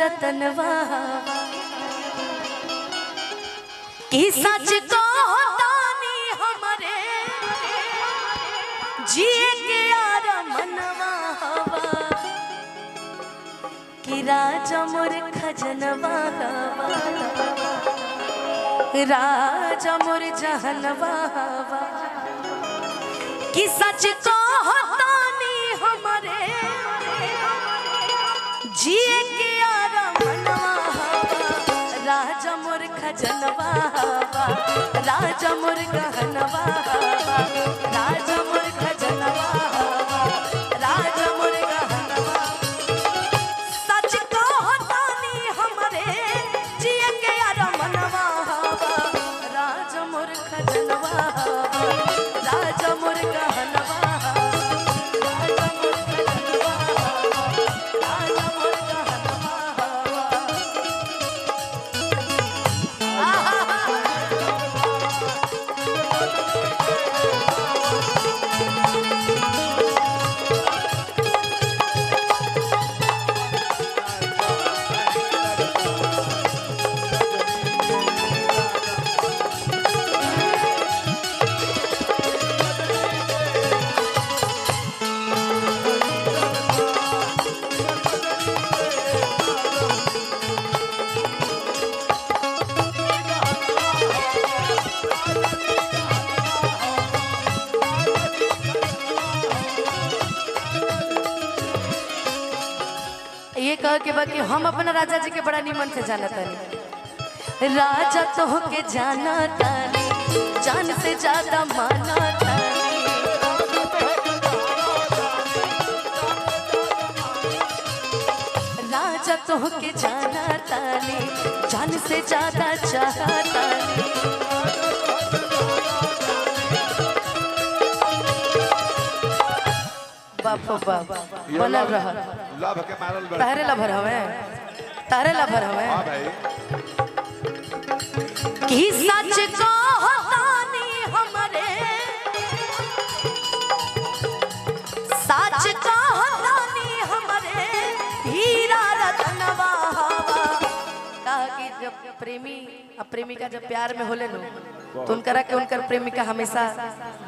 रतनवा की सच को तानी हमरे जिए के यार मनवा कि राजा मोर खजनवा राजा मोर जहनवा कि सच को तानी हमरे जिए के यार मनवा राजा मोर खजनवा राजा मोर गहनवा राजा मोर खजनवा राजा मोर गहनवा सच को तानी हमरे जिए के यार मनवा राजा मोर खजनवा राजा मोर गहनवा ये कह के बाकी हम अपना राजा जी के बड़ा निमन से जाना तानी राजा तो के जाना तानी जान से ज्यादा माना तानी राजा तो के जाना तानी जान से ज्यादा चाहता तानी बाप बाप बनल रहा लभ के मारल बड़ तारे लभर हवे तारे लभर हवे हां भाई की सच को तानी हमरे सच को तानी हमरे हीरा रतनवा कहा कि जब प्रेमी और प्रेमिका जब प्यार में होले नो तो उनकरा के उनकर प्रेमिका हमेशा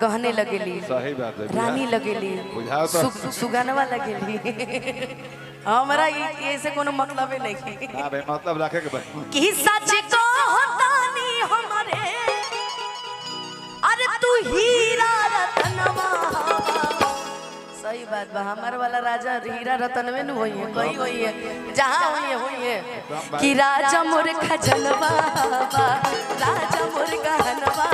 गहने लगेली सही बात है रानी लगेली बुझाओ तो सुगनवा लगेली हमरा ये से कोनो मतलब नहीं हां भाई मतलब रखे के भाई कि सच को तानी हमरे अरे तू हीरा रतनवा सही बात बा हमार वाला राजा हीरा रतन में न होई है कहीं होई है जहां होई है कि राजा मोर खजनवा राजा मोर गहनवा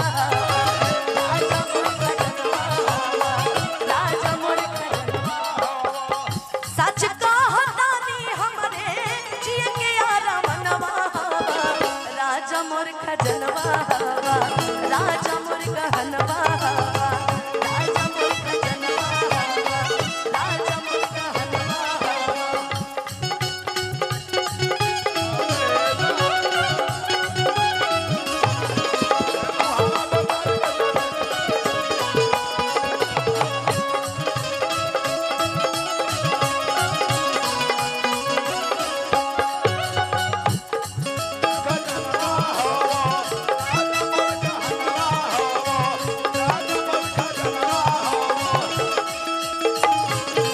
राजा मोर खजनवा राजा मोर खजनवा सच को तानी हमरे जिए के यार मनवा राजा मोर खजनवा राजा मोर गहनवा राजा मोर खजनवा राजा मोर गहनवा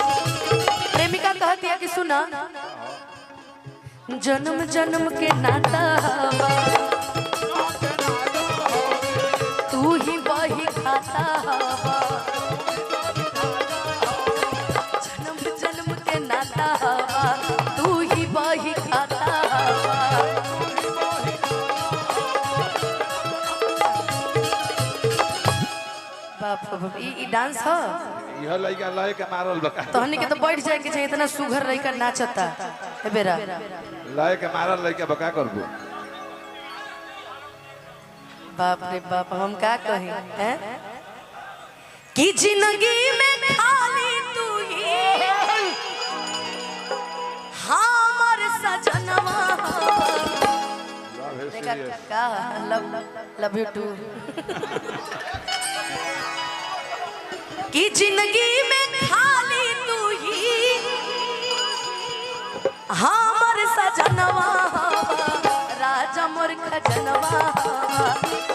प्रेमिका कहती है कि सुना जन्म जन्म के नाता हवा तू ही वही खाता हवा जन्म जन्म के नाता हवा तू ही वही खाता हवा बाप बाप ई डांस ह यह लइका लय के मारल बका तहनी के तो बैठ जाए के चाहिए इतना सुघर लइका नाचता ए बेरा लय के मारल लइका बका करबो बाप रे बाप हम का कही हैं कि जिंदगी में खाली तू ही हमर सजनवा देखा का लव यू टू कि जिंदगी में खाली तू ही हमर सजनवा रतनवा हवा राजा मोर खजनवा हवा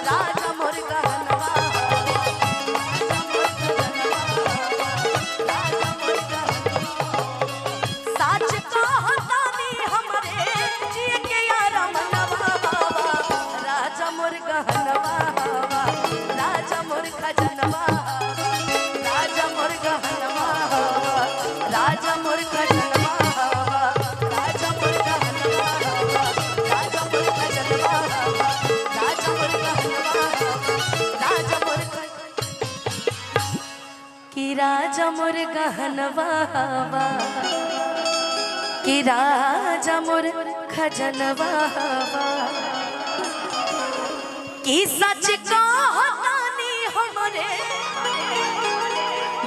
राजा मोर गहनवा साच कहतानी हमरे जिए के यार मनवा हवा राजा मोर गहनवा हवा राजा मोर खजनवा राजा मोर गहनवा हवा राजा मोर खजनवा हवा राजा मोर गहनवा हवा राजा मोर खजनवा हवा राजा मोर गहनवा हवा राजा मोर कि राजा मोर गहनवा हवा कि राजा मोर खजनवा हवा कि सच कहतानी हमरे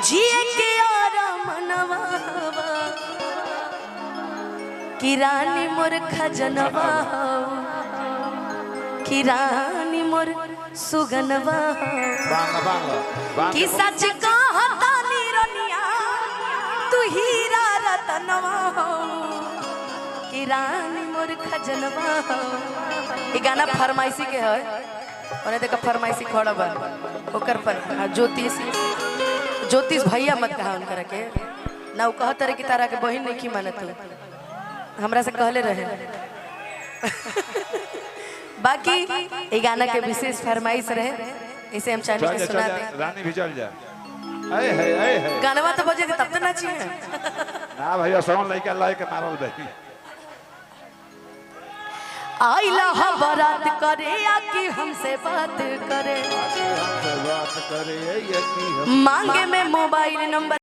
जिए के मनवा हवा कि रानी मोर खजनवा कि रानी मोर सुगनवा बांग बांग कि सच कहतानी रनिया तू हीरा रतनवा कि रानी मोर खजनवा ये गाना फरमाइशी के है उन्हें देखा फरमाइशी खड़ा बा ओकर पर ज्योतिष भैया मत कहा उनकर के ना वो कहत रहे कि तारा के बहन नहीं की मानत तू हमरा से कहले रहे बाकी ये गाना के विशेष फरमाइश रहे इसे हम चाहते हैं सुना दे रानी भी चल जा आए है गानवा तो बजे तब तो नाचिए ना भैया सोन लइका लाए के मारल बही आइला हा बारात करे या कि हमसे बात करे बात करे ये की मांगे में मोबाइल नंबर